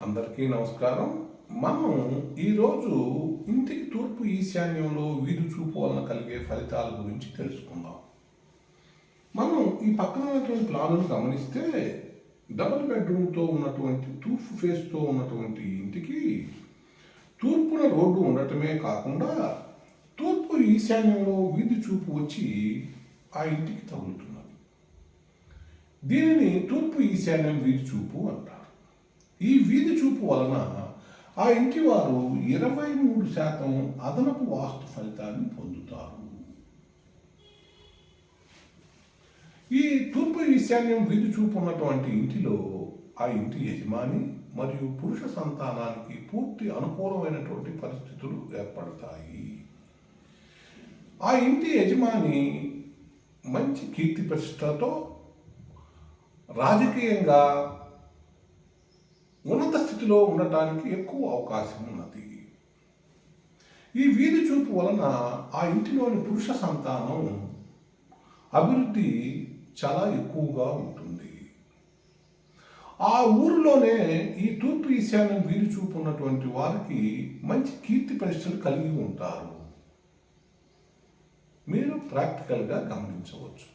అందరికీ నమస్కారం. మనం ఈరోజు ఇంటికి తూర్పు ఈశాన్యంలో వీధి చూపు వలన కలిగే ఫలితాల గురించి తెలుసుకుందాం. మనం ఈ పక్కన ఉన్నటువంటి ప్లాన్ను గమనిస్తే డబుల్ బెడ్రూమ్తో ఉన్నటువంటి తూర్పు ఫేస్తో ఉన్నటువంటి ఇంటికి తూర్పున రోడ్డు ఉండటమే కాకుండా తూర్పు ఈశాన్యంలో వీధి చూపు వచ్చి ఆ ఇంటికి తగులుతున్నది. దీనిని తూర్పు ఈశాన్యం వీధి చూపు అంటారు. ఈ వీధి చూపు వలన ఆ ఇంటి వారు 23% అదనపు వాస్తు ఫలితాన్ని పొందుతారు. ఈ తూర్పు ఈశాన్యం వీధి చూపు ఉన్నటువంటి ఇంటిలో ఆ ఇంటి యజమాని మరియు పురుష సంతానానికి పూర్తి అనుకూలమైనటువంటి పరిస్థితులు ఏర్పడతాయి. ఆ ఇంటి యజమాని మంచి కీర్తి ప్రతిష్టలతో రాజకీయంగా ఉన్నత స్థితిలో ఉండటానికి ఎక్కువ అవకాశం ఉన్నది. ఈ వీధి చూపు వలన ఆ ఇంటిలోని పురుష సంతానం అభివృద్ధి చాలా ఎక్కువగా ఉంటుంది. ఆ ఊరిలోనే ఈ తూర్పు ఈశాన్యం వీధి చూపు ఉన్నటువంటి వారికి మంచి కీర్తి ప్రతిష్టలు కలిగి ఉంటారు. మీరు ప్రాక్టికల్గా గమనించవచ్చు.